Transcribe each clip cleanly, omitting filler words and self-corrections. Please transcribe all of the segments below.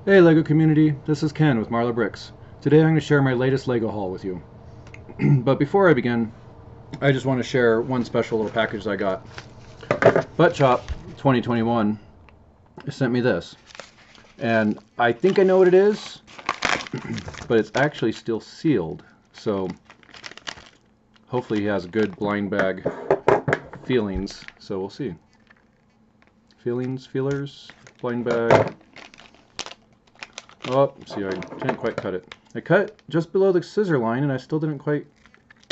Hey LEGO community, this is Ken with Marla Bricks. Today I'm going to share my latest LEGO haul with you. But before I begin, I just want to share one special little package I got. Butt Chop 2021 sent me this. And I think I know what it is, but it's actually still sealed. So hopefully he has good blind bag feelings. So we'll see. Feelers, blind bag. Oh, see, I can't quite cut it. I cut just below the scissor line and I still didn't quite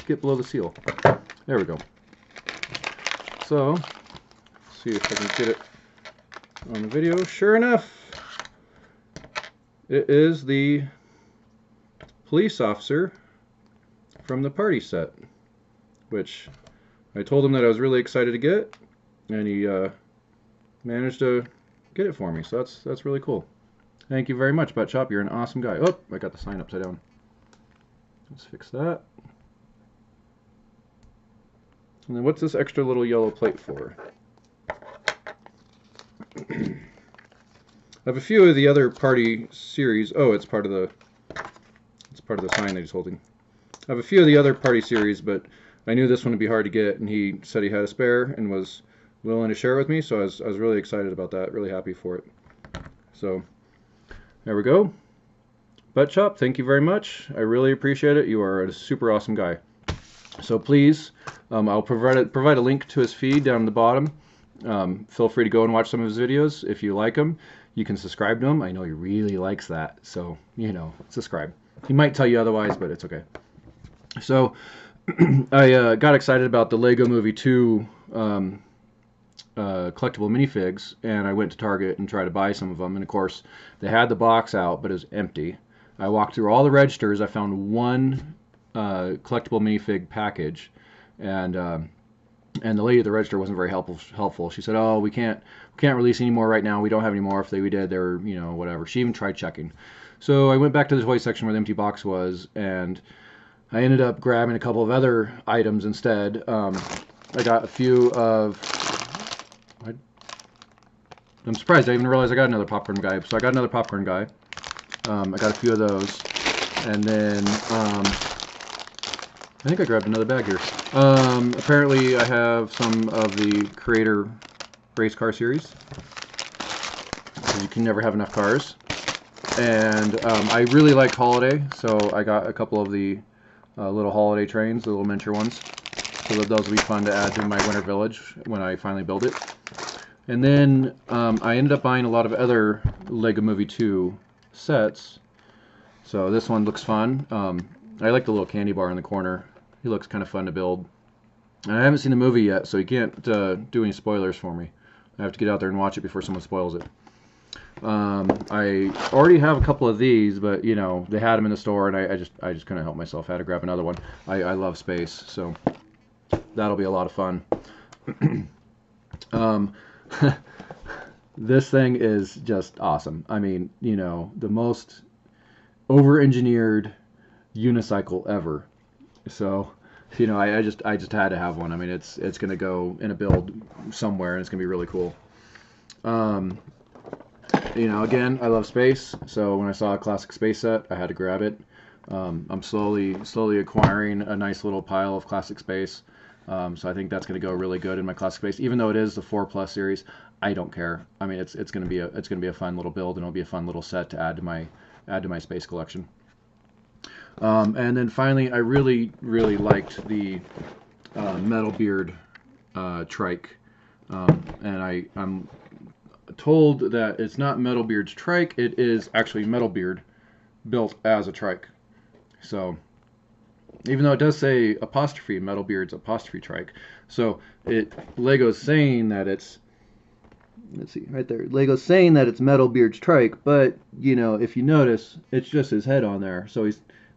get below the seal. There we go. So, let's see if I can get it on the video. Sure enough, it is the police officer from the party set, which I told him that I was really excited to get, and he managed to get it for me. So that's really cool. Thank you very much, Butt Chop. You're an awesome guy. Oh, I got the sign upside down. Let's fix that. And then what's this extra little yellow plate for? I have a few of the other party series. Oh, it's part of the sign that he's holding. I have a few of the other party series, but I knew this one would be hard to get, and he said he had a spare and was willing to share it with me, so I was really excited about that. Really happy for it. So there we go. Butt Chop, thank you very much. I really appreciate it. You are a super awesome guy. So please, I'll provide a link to his feed down at the bottom. Feel free to go and watch some of his videos. If you like him, you can subscribe to him. I know he really likes that, so, you know, subscribe. He might tell you otherwise, but it's okay. So I got excited about the Lego Movie 2 collectible minifigs, and I went to Target and tried to buy some of them, and of course they had the box out, but it was empty. I walked through all the registers. I found one collectible minifig package, and the lady at the register wasn't very helpful. She said, "Oh, we can't release any more right now. We don't have any more. If we did, they were, you know, whatever." She even tried checking. So I went back to the toy section where the empty box was, and I ended up grabbing a couple of other items instead. I got a few of... I'm surprised I even realized I got another popcorn guy. So I got another popcorn guy. I got a few of those. And then I think I grabbed another bag here. Apparently I have some of the Creator race car series. Because you can never have enough cars. And I really like Holiday, so I got a couple of the little Holiday trains, the little miniature ones. So those will be fun to add to my Winter Village when I finally build it. And then I ended up buying a lot of other Lego Movie 2 sets. So this one looks fun. I like the little candy bar in the corner. He looks kind of fun to build. And I haven't seen the movie yet, so you can't do any spoilers for me. I have to get out there and watch it before someone spoils it. I already have a couple of these, but you know, they had them in the store, and I just couldn't help myself. I had to grab another one. I love space, so that'll be a lot of fun. This thing is just awesome. I mean, you know, the most over-engineered unicycle ever. So, you know, I just had to have one. I mean, it's gonna go in a build somewhere, and it's gonna be really cool. You know, again, I love space, so when I saw a classic space set, I had to grab it. I'm slowly acquiring a nice little pile of classic space. So I think that's going to go really good in my classic space. Even though it is the 4+ series, I don't care. I mean, it's going to be a fun little build, and it'll be a fun little set to add to my space collection. And then finally, I really liked the Metal Beard trike, and I'm told that it's not Metal Beard's trike. It is actually Metal Beard built as a trike. So even though it does say apostrophe Metal Beard's apostrophe trike, so Lego's saying that it's, let's see right there, Lego's saying that it's Metal Beard's trike, but you know, if you notice, it's just his head on there. So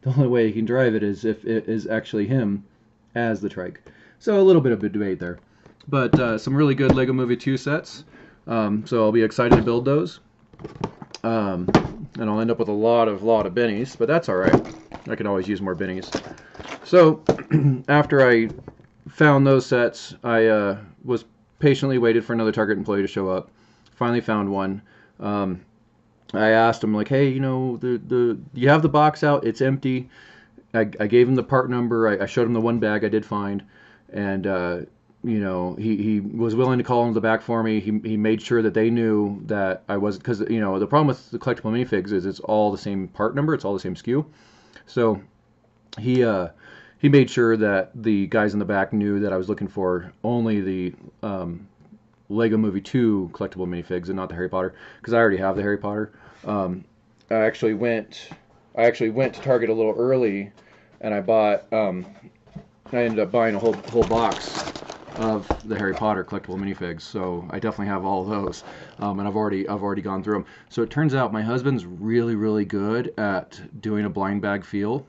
the only way he can drive it is if it is actually him as the trike. So a little bit of a debate there, but some really good Lego Movie 2 sets. So I'll be excited to build those. And I'll end up with a lot of bennies, but that's all right. I can always use more bennies. So after I found those sets, I was patiently waited for another Target employee to show up. Finally found one. I asked him like, hey, you know, you have the box out, it's empty. I gave him the part number. I showed him the one bag I did find, and you know, he was willing to call into the back for me. He made sure that they knew that I was, because you know the problem with the collectible minifigs is it's all the same part number, it's all the same SKU. So he he made sure that the guys in the back knew that I was looking for only the Lego Movie 2 collectible minifigs and not the Harry Potter, because I already have the Harry Potter. Um, I actually went to Target a little early, and I ended up buying a whole box of the Harry Potter collectible minifigs. So I definitely have all of those, and I've already gone through them. So it turns out my husband's really good at doing a blind bag feel,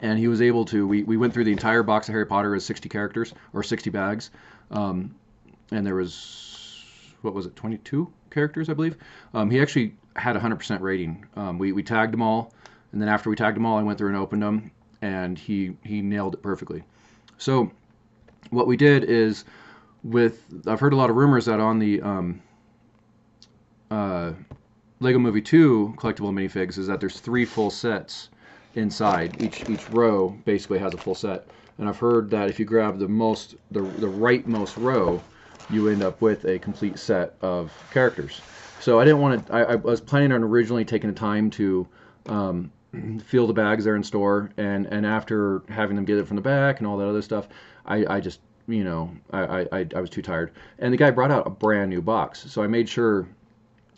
and he was able to. We went through the entire box of Harry Potter as 60 characters or 60 bags, and there was, what was it, 22 characters, I believe. He actually had 100% rating. We tagged them all, and then after we tagged them all, I went through and opened them, and he nailed it perfectly. So what we did is, I've heard a lot of rumors that on the Lego Movie 2 collectible minifigs is that there's 3 full sets inside. Each row basically has a full set. And I've heard that if you grab the rightmost row, you end up with a complete set of characters. So I didn't want to. I was planning on originally taking the time to feel the bags there in store, and after having them get it from the back and all that other stuff, I just, you know, I was too tired. And the guy brought out a brand new box, so I made sure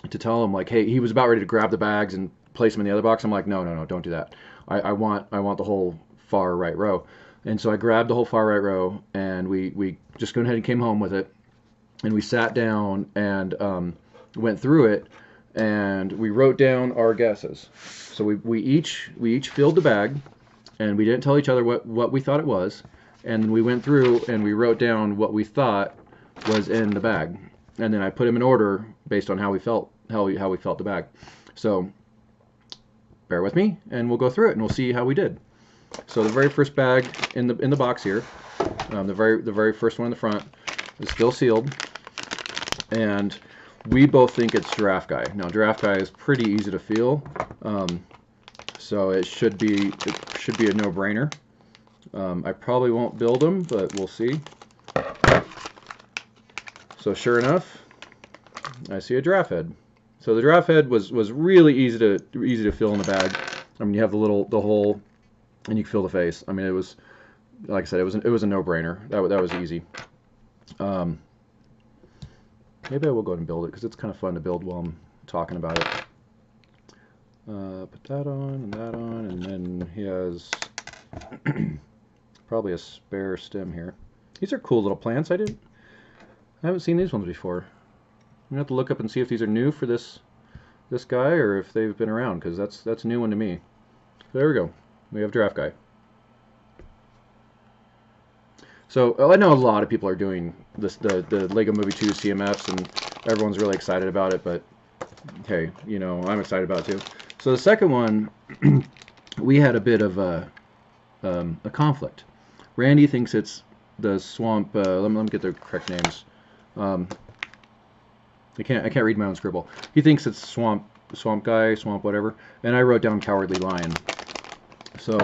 to tell him, like, hey, he was about ready to grab the bags and place them in the other box. I'm like, no, don't do that. I want the whole far right row. And so I grabbed the whole far right row, and we just went ahead and came home with it, and we sat down and went through it, and we wrote down our guesses. So we each filled the bag, and we didn't tell each other what we thought it was, and we went through and we wrote down what we thought was in the bag, and then I put them in order based on how we felt the bag. So bear with me, and we'll go through it, and we'll see how we did. So the very first bag in the box here, the very first one in the front, is still sealed, and we both think it's Giraffe Guy. Now, Giraffe Guy is pretty easy to feel, so it should be a no-brainer. I probably won't build them, but we'll see. So sure enough, I see a giraffe head. So the giraffe head was really easy to fill in the bag. I mean, you have the hole, and you can fill the face. I mean, it was, like I said, it was a no-brainer. That was easy. Maybe I will go ahead and build it, because it's kind of fun to build while I'm talking about it. Put that on, and then he has probably a spare stem here. These are cool little plants. I haven't seen these ones before. I'm gonna have to look up and see if these are new for this guy, or if they've been around, because that's a new one to me. So there we go. We have Giraffe Guy. So I know a lot of people are doing this, the Lego Movie 2 CMFs, and everyone's really excited about it, but hey, you know, I'm excited about it too. So the second one, we had a bit of a conflict. Randy thinks it's the swamp. Let me get the correct names. I can't read my own scribble. He thinks it's swamp guy, swamp whatever, and I wrote down Cowardly Lion. So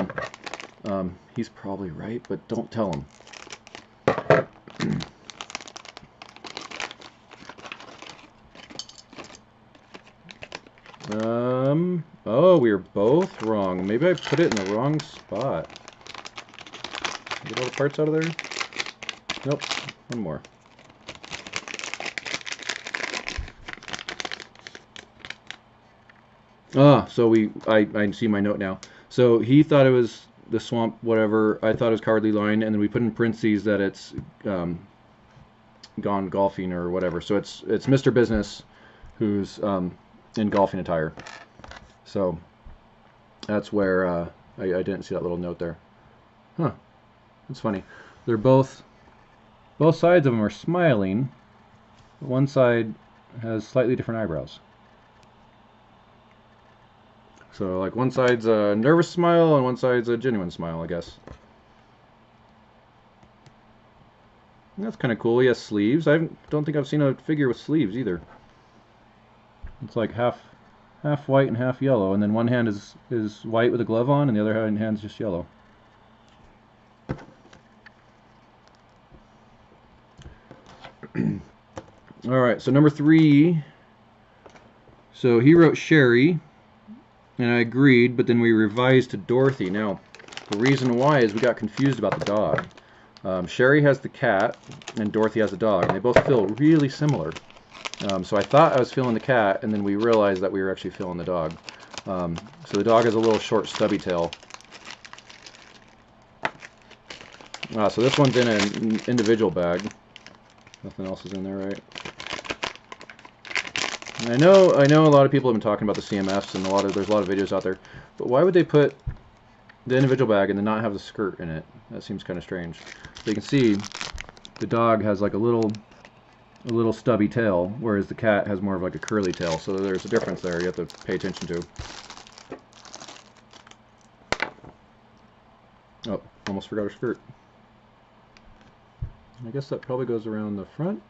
he's probably right, but don't tell him. Oh, we were both wrong. Maybe I put it in the wrong spot. Get all the parts out of there? Nope, one more. So I see my note now. So he thought it was the swamp whatever. I thought it was Cowardly Lion, and then we put in parentheses that it's gone golfing or whatever. So it's Mr. Business who's in golfing attire. So that's where I didn't see that little note there. Huh. That's funny. They're both sides of them are smiling. One side has slightly different eyebrows. So like one side's a nervous smile and one side's a genuine smile, I guess. And that's kind of cool. He has sleeves. I don't think I've seen a figure with sleeves either. It's like half half white and half yellow, and then one hand is white with a glove on, and the other hand's just yellow. Alright, so number 3. So he wrote Sherry, and I agreed, but then we revised to Dorothy. Now, the reason why is we got confused about the dog. Sherry has the cat, and Dorothy has the dog, and they both feel really similar. So I thought I was feeling the cat, and then we realized that we were actually feeling the dog. So the dog has a little short stubby tail. So this one's in an individual bag. Nothing else is in there, right? And I know a lot of people have been talking about the CMFs, and there's a lot of videos out there. But why would they put the individual bag and then not have the skirt in it? That seems kind of strange. So you can see the dog has like a little stubby tail, whereas the cat has more of like a curly tail. So there's a difference there you have to pay attention to. Oh, almost forgot her skirt. I guess that probably goes around the front.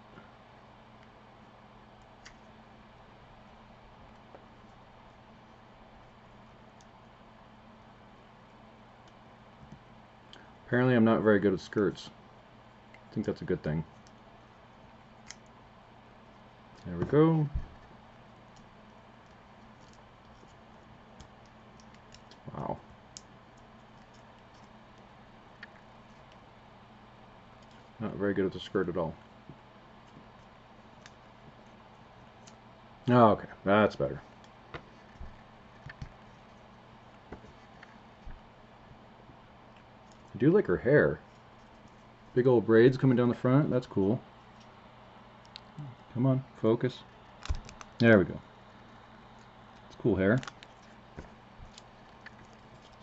Apparently I'm not very good at skirts. I think that's a good thing. There we go. Wow. Not very good at the skirt at all. Oh, okay, that's better. I do like her hair. Big old braids coming down the front. That's cool. Come on, focus. There we go. It's cool hair.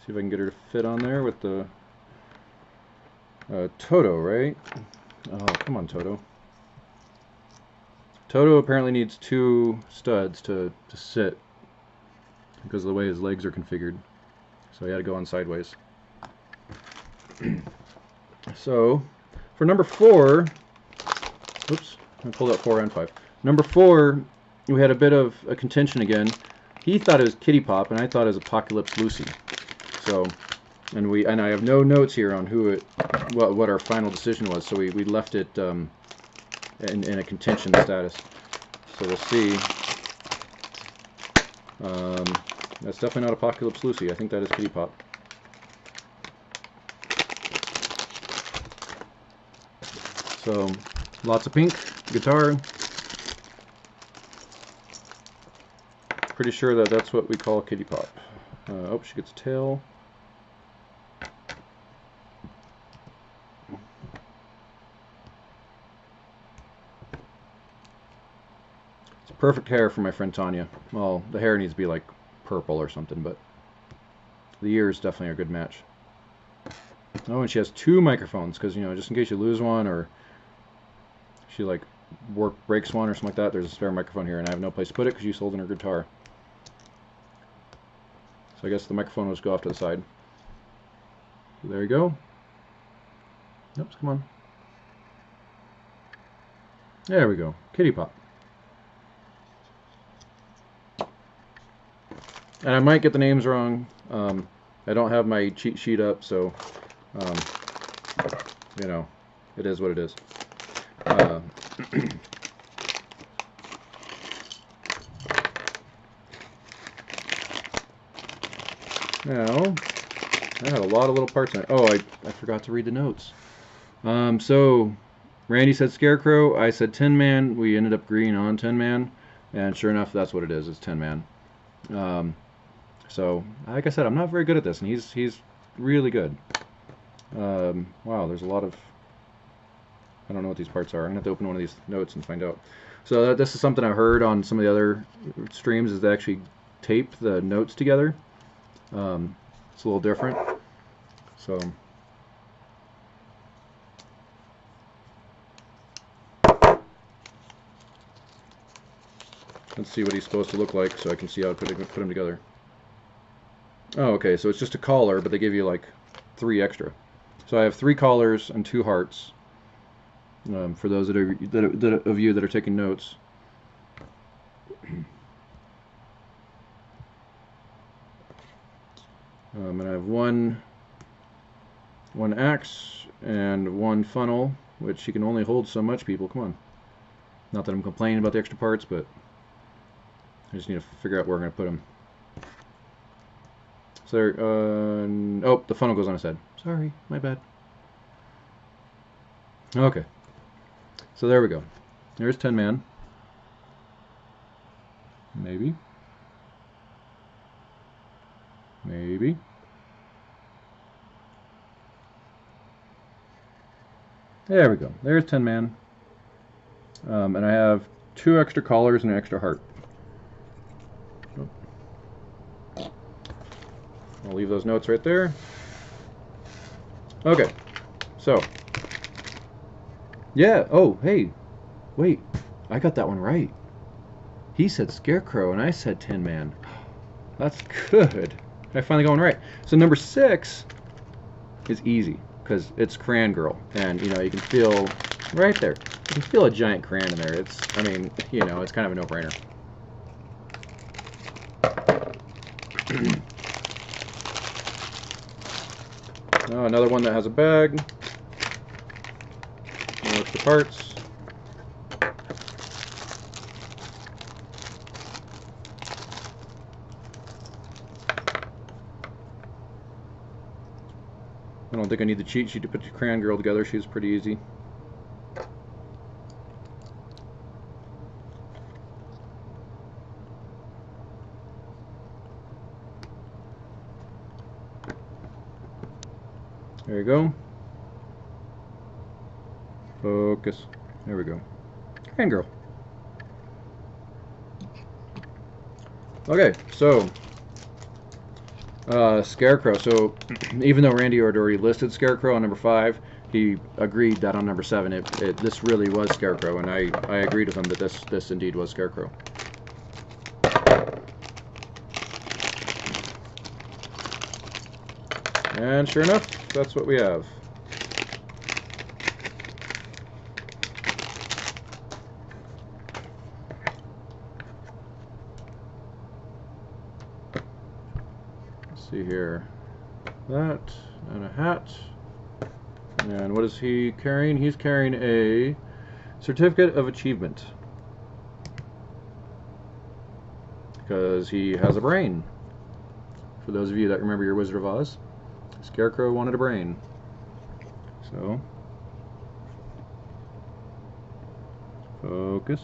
See if I can get her to fit on there with the Toto, right? Oh, come on, Toto. Toto apparently needs 2 studs to sit because of the way his legs are configured. So he had to go on sideways. So, for number 4, oops, I pulled out 4 and 5. Number 4, we had a bit of a contention again. He thought it was Kitty Pop, and I thought it was Apocalypse Lucy. So, and I have no notes here on what our final decision was. So we left it in a contention status. So we'll see. That's definitely not Apocalypse Lucy. I think that is Kitty Pop. So, lots of pink guitar. Pretty sure that that's what we call Kitty Pop. Oh, she gets a tail. It's perfect hair for my friend Tanya. Well, the hair needs to be like purple or something, but the ears definitely are a good match. Oh, and she has 2 microphones, because, you know, just in case you lose one or she like breaks one or something like that, there's a spare microphone here, and I have no place to put it because she's holding her guitar. So I guess the microphone will just go off to the side. So there you go. Oops, come on. There we go. Kitty Pop. And I might get the names wrong. I don't have my cheat sheet up, so you know, it is what it is. Now, I had a lot of little parts in it. Oh, I forgot to read the notes. So, Randy said Scarecrow, I said Tin Man. We ended up agreeing on Tin Man, and sure enough, that's what it is. It's Tin Man. So, like I said, I'm not very good at this, and he's really good. Wow, there's a lot of... I don't know what these parts are. I'm going to have to open one of these notes and find out. So this is something I've heard on some of the other streams, is they actually tape the notes together. It's a little different. So let's see what he's supposed to look like so I can see how to put him together. Oh, okay, so it's just a collar, but they give you like 3 extra. So I have 3 collars and 2 hearts. For those of you that are taking notes. And I have one axe and one funnel, which you can only hold so much, people. Come on. Not that I'm complaining about the extra parts, but I just need to figure out where I'm going to put them. So there, oh, the funnel goes on his head. Sorry, my bad. Okay. So there we go. There's Tin Man. Maybe. Maybe. There we go. There's Tin Man. And I have 2 extra collars and an extra heart. I'll leave those notes right there. Okay, so. Yeah, oh, hey. Wait, I got that one right. He said Scarecrow and I said Tin Man. That's good. I finally got one right. So number 6 is easy because it's Crayon Girl, and you know you can feel right there. You can feel a giant crayon in there. It's, I mean, you know, it's kind of a no-brainer. Oh, another one that has a bag. No extra parts. I don't think I need the cheat sheet to put the Crayon Girl together. She's pretty easy. There you go. Focus. There we go. Crayon Girl. Okay, so Scarecrow. So even though Randy had already listed Scarecrow on number 5, he agreed that on number 7 this really was Scarecrow, and I agreed with him that this indeed was Scarecrow. And sure enough, that's what we have. Let's see here. That, and a hat. And what is he carrying? He's carrying a Certificate of Achievement. Because he has a brain. For those of you that remember your Wizard of Oz, Scarecrow wanted a brain. So, focus.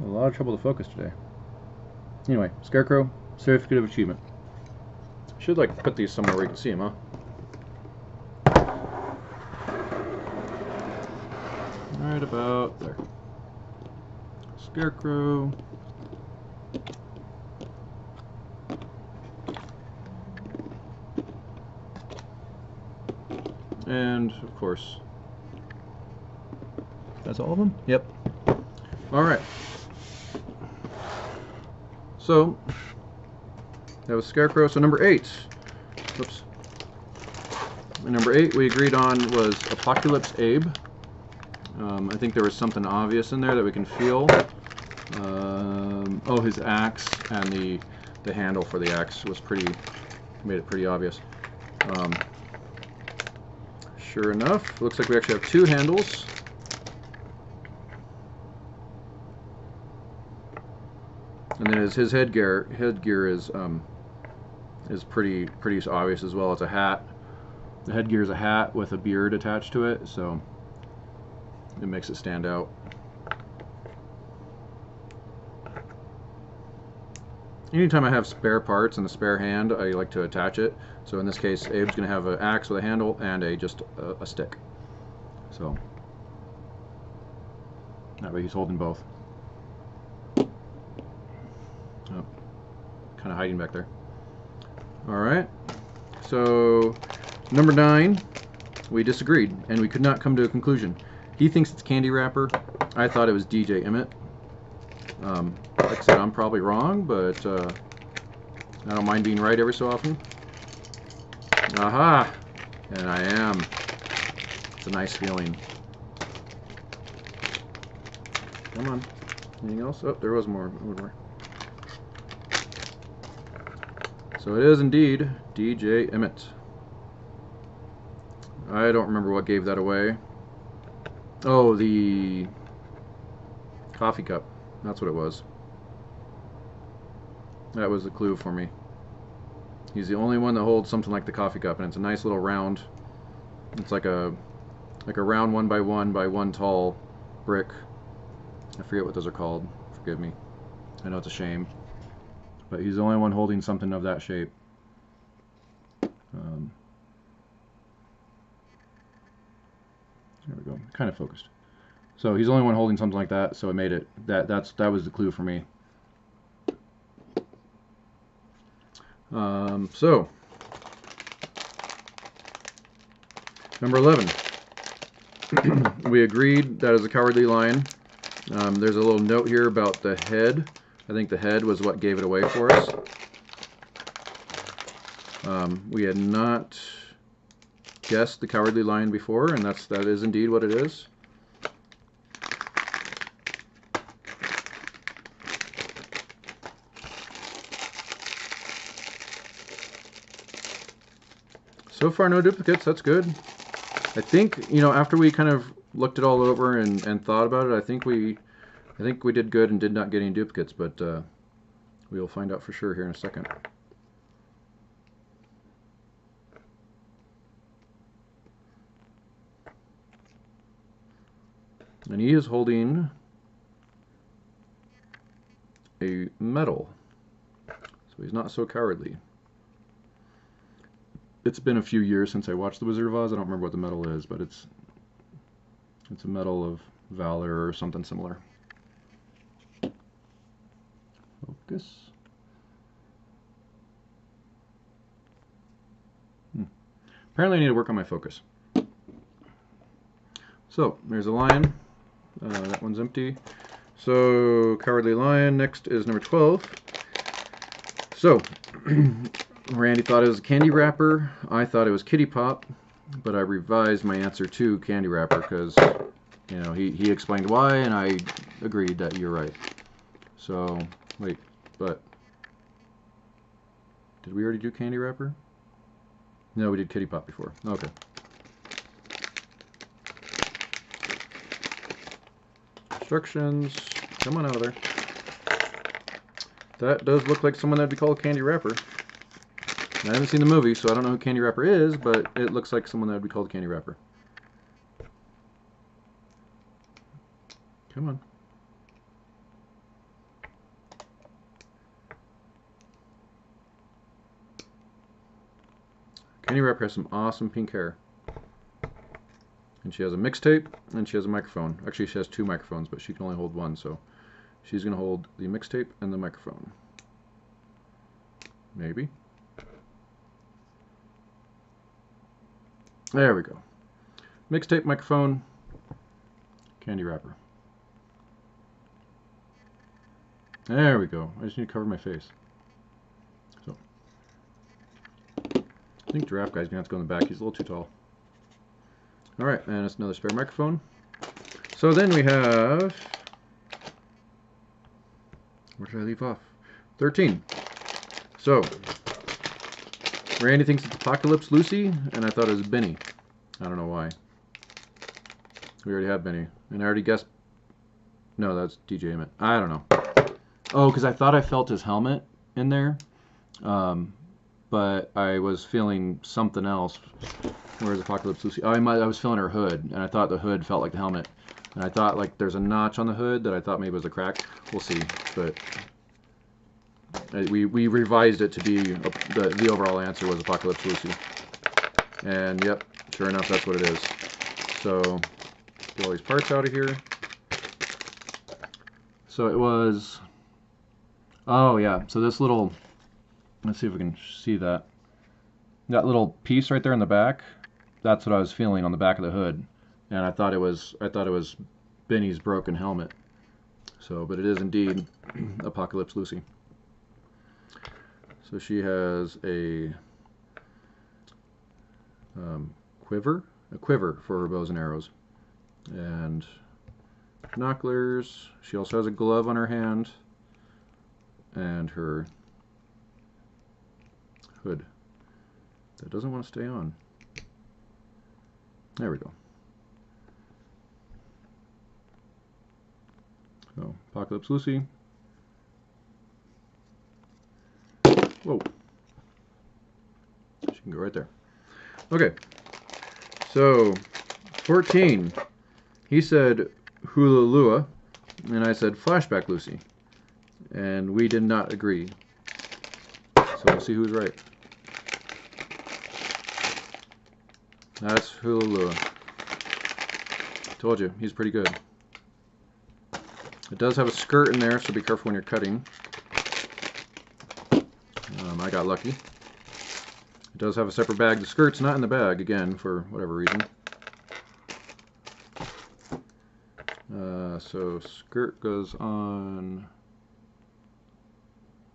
A lot of trouble to focus today. Anyway, Scarecrow, Certificate of Achievement. Should like put these somewhere where you can see them, huh? Right about there. Scarecrow. And, of course, that's all of them? Yep. Alright. So, that was Scarecrow. So number 8. Oops. And number 8 we agreed on was Apocalypse Abe. I think there was something obvious in there that we can feel. Oh, his axe and the handle for the axe was made it pretty obvious. Sure enough, looks like we actually have 2 handles. And then his headgear is pretty obvious as well. It's a hat. The headgear is a hat with a beard attached to it, so it makes it stand out. Anytime I have spare parts and a spare hand, I like to attach it. So in this case, Abe's going to have an axe with a handle and just a stick. So that way he's holding both. Oh, kind of hiding back there. Alright, so number 9, we disagreed and we could not come to a conclusion. He thinks it's candy wrapper. I thought it was DJ Emmett. Like I said, I'm probably wrong, but I don't mind being right every so often. Aha! And I am. It's a nice feeling. Come on. Anything else? Oh, there was more. So it is indeed DJ Emmett. I don't remember what gave that away. Oh, the coffee cup. That's what it was. That was the clue for me. He's the only one that holds something like the coffee cup, and it's a nice little round. It's like a round 1x1 by 1 tall brick. I forget what those are called. Forgive me. I know it's a shame. But he's the only one holding something of that shape. There we go. Kind of focused. So he's the only one holding something like that, so it made it. That was the clue for me. So number 11. We agreed that is a Cowardly Lion. There's a little note here about the head. I think the head was what gave it away for us. We had not guessed the Cowardly Lion before, and that is indeed what it is. So far, no duplicates. That's good. I think, you know, after we kind of looked it all over and thought about it, I think we did good and did not get any duplicates, but we'll find out for sure here in a second. And he is holding a medal, so he's not so cowardly. It's been a few years since I watched The Wizard of Oz. I don't remember what the medal is, but it's a medal of valor or something similar. Focus. Apparently I need to work on my focus. So, there's a lion. That one's empty. So, Cowardly Lion. Next is number 12. So, Randy thought it was a candy wrapper. I thought it was Kitty Pop, but I revised my answer to candy wrapper because, you know, he explained why, and I agreed that you're right. So, wait, but did we already do candy wrapper? No, we did Kitty Pop before. Okay. Instructions. Come on out of there. That does look like someone that'd be called Candy Wrapper. I haven't seen the movie, so I don't know who Candy Wrapper is, but it looks like someone that would be called Candy Wrapper. Come on. Candy Wrapper has some awesome pink hair. And she has a mixtape, and she has a microphone. Actually, she has 2 microphones, but she can only hold one, so she's going to hold the mixtape and the microphone. Maybe. There we go. Mixtape, microphone, candy wrapper. There we go. I just need to cover my face. So, I think Giraffe Guy's going to have to go in the back. He's a little too tall. Alright, and it's another spare microphone. So then we have... Where did I leave off? 13. So, Randy thinks it's Apocalypse Lucy, and I thought it was Benny. I don't know why. We already have Benny. And I already guessed... No, that's DJ Emmett. I don't know. Oh, because I thought I felt his helmet in there. But I was feeling something else. Where's Apocalypse Lucy? Oh, I was feeling her hood, and I thought the hood felt like the helmet. And I thought, like, there's a notch on the hood that I thought maybe was a crack. We'll see. But we revised it to be the overall answer was Apocalypse Lucy. And yep, sure enough, that's what it is. So get all these parts out of here. So it was, oh yeah, so this little, let's see if we can see that. That little piece right there in the back, that's what I was feeling on the back of the hood. And I thought it was Benny's broken helmet. So, but it is indeed Apocalypse Lucy. So she has a quiver for her bows and arrows, and binoculars. She also has a glove on her hand, and her hood. That doesn't want to stay on. There we go. So, Apocalypse Lucy. Whoa. She can go right there. Okay. So, 14. He said Hula Lua, and I said Flashback Lucy. And we did not agree. So we'll see who's right. That's Hula Lua. Told you, he's pretty good. It does have a skirt in there, so be careful when you're cutting. I got lucky. It does have a separate bag. The skirt's not in the bag, again, for whatever reason. So skirt goes on...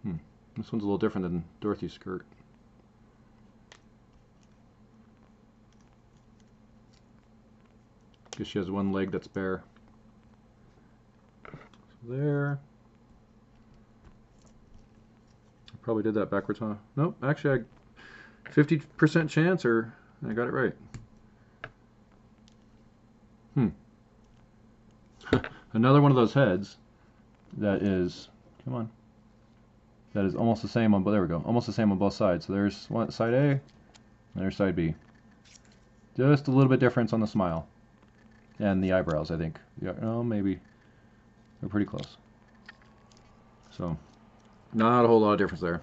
This one's a little different than Dorothy's skirt. Guess she has one leg that's bare. So there. I probably did that backwards, huh? Nope, actually I 50% chance, or I got it right. Another one of those heads that is, come on, that is almost the same on, there we go, almost the same on both sides. So there's one side A, and there's side B. Just a little bit difference on the smile and the eyebrows, I think. Yeah, oh, maybe they're pretty close. So not a whole lot of difference there.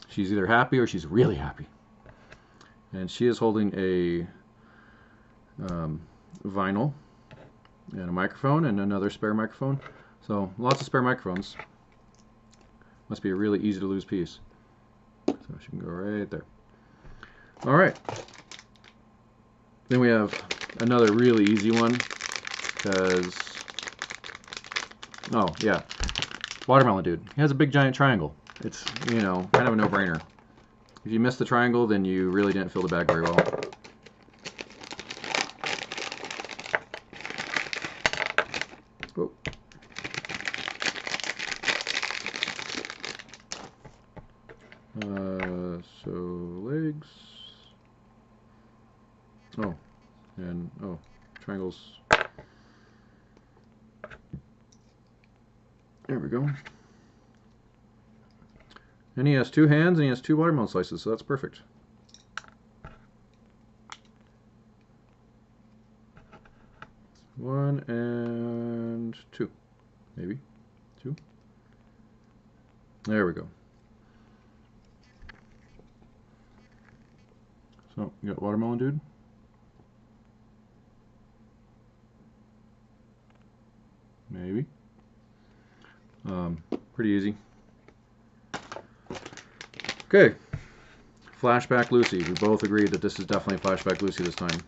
She's either happy or she's really happy, and she is holding a vinyl and a microphone and another spare microphone. So lots of spare microphones. Must be a really easy to lose piece. So she can go right there. All right. Then we have another really easy one, because, oh yeah, Watermelon Dude. He has a big giant triangle. It's, you know, kind of a no-brainer. If you missed the triangle, then you really didn't fill the bag very well. So legs. Oh, and oh, triangles. There we go. And he has two hands and he has two watermelon slices, so that's perfect. One and two, maybe two. There we go. So you got Watermelon Dude. Maybe. Pretty easy. Okay. Flashback Lucy. We both agreed that this is definitely Flashback Lucy this time.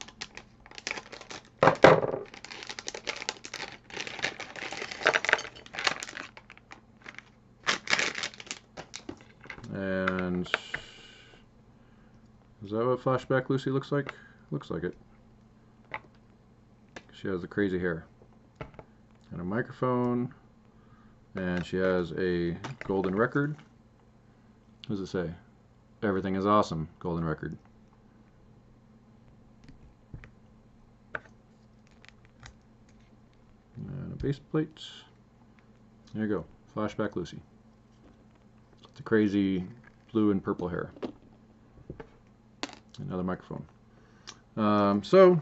And is that what Flashback Lucy looks like? Looks like it. She has the crazy hair and a microphone, and she has a golden record. What does it say? Everything is awesome, golden record. And a base plate. There you go, Flashback Lucy. The crazy blue and purple hair. Another microphone. So,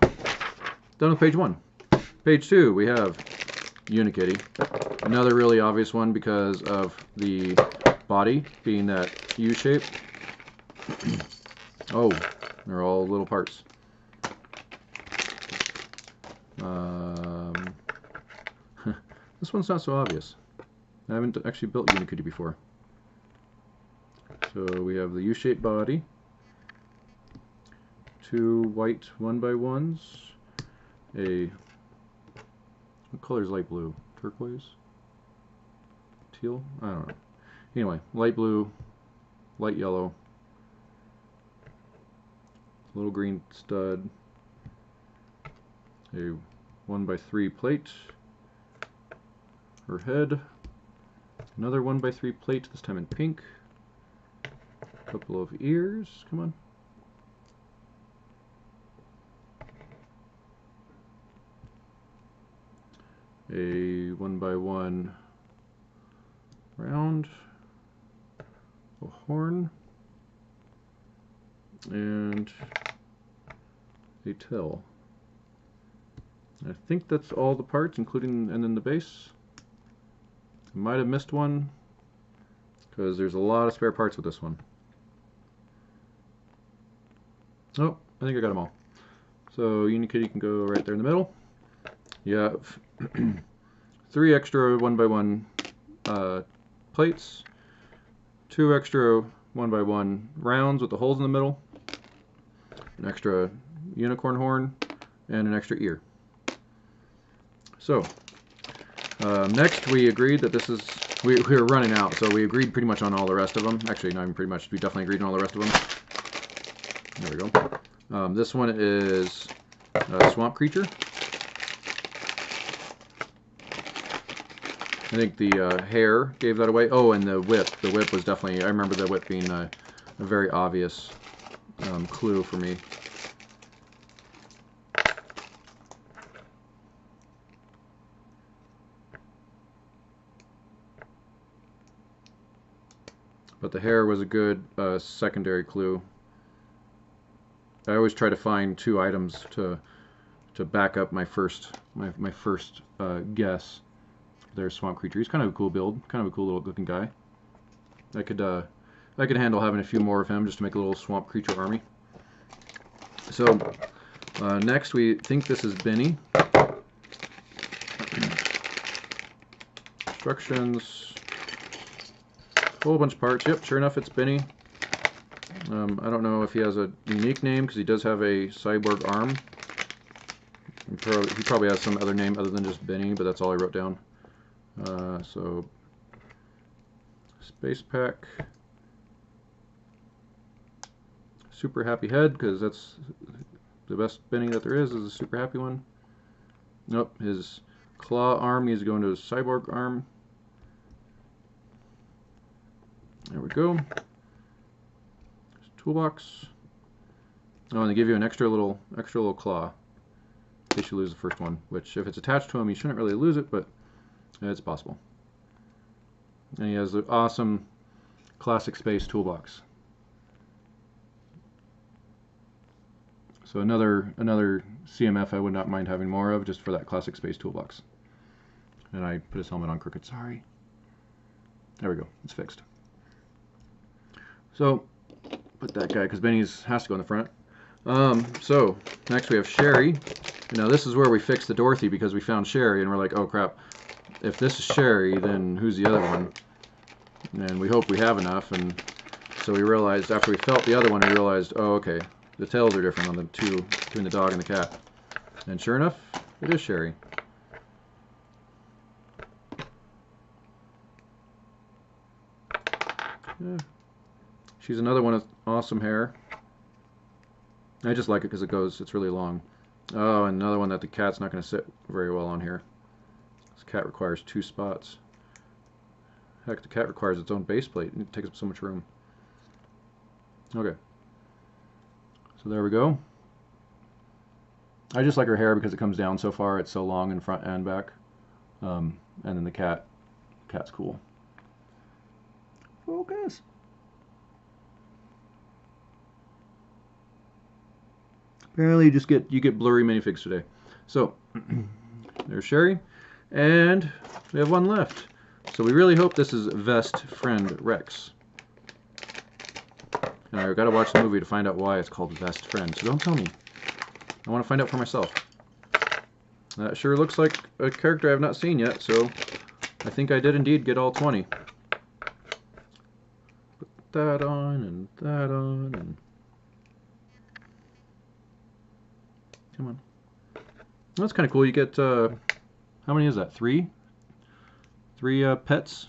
done with page 1. Page 2, we have Unikitty. Another really obvious one because of the body being that U shape. Oh, they're all little parts. This one's not so obvious. I haven't actually built Unikitty before. So we have the U-shaped body, two white 1x1s, what color is light blue? Turquoise? Teal? I don't know. Anyway, light blue, light yellow, little green stud, a 1x3 plate, her head, another 1x3 plate, this time in pink, couple of ears. Come on. A 1x1 round, a horn, and a tail. I think that's all the parts, including, and then the base. I might have missed one because there's a lot of spare parts with this one. Oh, I think I got them all. So Unikitty can go right there in the middle. You have 3 extra 1x1 plates, 2 extra 1x1 rounds with the holes in the middle, an extra unicorn horn, and an extra ear. So next we agreed that this is, we were running out, so we agreed pretty much on all the rest of them. Actually, not even pretty much, we definitely agreed on all the rest of them. There we go. This one is Swamp Creature. I think the hair gave that away. Oh, and the whip. The whip was definitely, I remember the whip being a very obvious clue for me. But the hair was a good secondary clue. I always try to find 2 items to back up my first guess. There's Swamp Creature. He's kind of a cool build, kind of a cool little looking guy. I could handle having a few more of him just to make a little Swamp Creature army. So next we think this is Benny. Instructions. A whole bunch of parts. Yep, sure enough, it's Benny. I don't know if he has a unique name because he does have a cyborg arm. He probably has some other name other than just Benny, but that's all I wrote down. So space pack, super happy head, because that's the best Benny that there is a super happy one. Nope, his claw arm needs to go into his cyborg arm. There we go. Toolbox. Oh, and they give you an extra little claw in case you lose the first one, which if it's attached to him you shouldn't really lose it, but it's possible. And he has the awesome classic space toolbox. So another CMF I would not mind having more of, just for that classic space toolbox. And I put his helmet on crooked, sorry. There we go, it's fixed. So put that guy, because Benny's has to go in the front. So next we have Sherry. Now this is where we fixed the Dorothy, because we found Sherry and we're like, oh crap, if this is Sherry, then who's the other one? And we hope we have enough, and so we realized, after we felt the other one, we realized, oh okay, the tails are different on the two, between the dog and the cat. And sure enough, it is Sherry. Yeah. She's another one with awesome hair. I just like it because it's really long. Oh, and another one that the cat's not going to sit very well on here. This cat requires 2 spots. Heck, the cat requires its own base plate. It takes up so much room. Okay. So there we go. I just like her hair because it comes down so far. It's so long in front and back. And then the cat's cool. Focus. Apparently you get blurry minifigs today. So there's Sherry, and we have one left. So we really hope this is Best Friend Rex. And I've got to watch the movie to find out why it's called Best Friend. So don't tell me. I want to find out for myself. That sure looks like a character I have not seen yet, so I think I did indeed get all 20. Put that on and that on and... Come on. That's kind of cool. You get, how many is that? 3? 3 pets.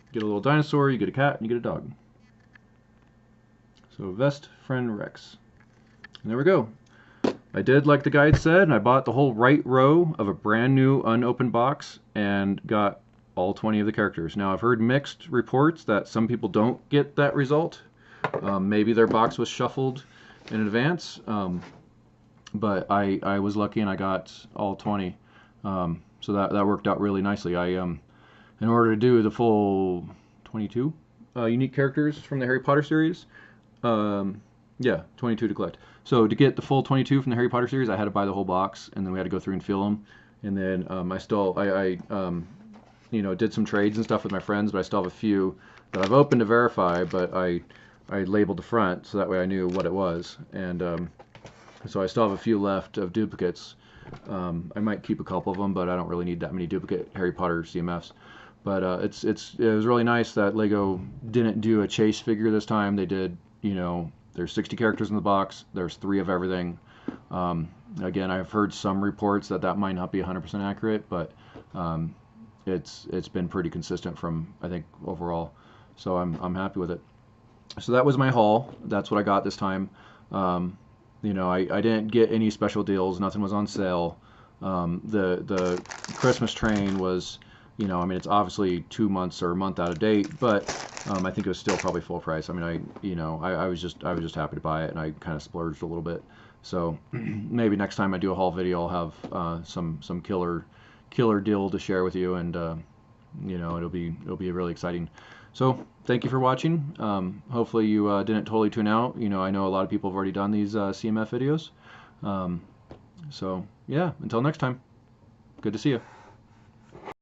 You get a little dinosaur, you get a cat, and you get a dog. So, Best Friend Rex. And there we go. I did like the guide said, and I bought the whole right row of a brand new unopened box and got all 20 of the characters. Now I've heard mixed reports that some people don't get that result. Maybe their box was shuffled in advance, but I was lucky and I got all 20. So that worked out really nicely. In order to do the full 22 unique characters from the Harry Potter series, yeah, 22 to collect. So to get the full 22 from the Harry Potter series, I had to buy the whole box, and then we had to go through and feel them. And then I did some trades and stuff with my friends, but I still have a few that I've opened to verify, but I labeled the front so that way I knew what it was. And so I still have a few left of duplicates. I might keep a couple of them, but I don't really need that many duplicate Harry Potter CMFs. But it was really nice that Lego didn't do a chase figure this time. They did, there's 60 characters in the box. There's 3 of everything. Again, I've heard some reports that might not be 100% accurate, but it's been pretty consistent from, I think, overall. So I'm happy with it. So that was my haul. That's what I got this time. I didn't get any special deals. Nothing was on sale. The Christmas train was, it's obviously 2 months or a month out of date, but I think it was still probably full price. I mean, I was just happy to buy it, and I kind of splurged a little bit. So maybe next time I do a haul video, I'll have some killer deal to share with you, and it'll be really exciting. So thank you for watching. Hopefully you didn't totally tune out. I know a lot of people have already done these CMF videos. So yeah, until next time, good to see you.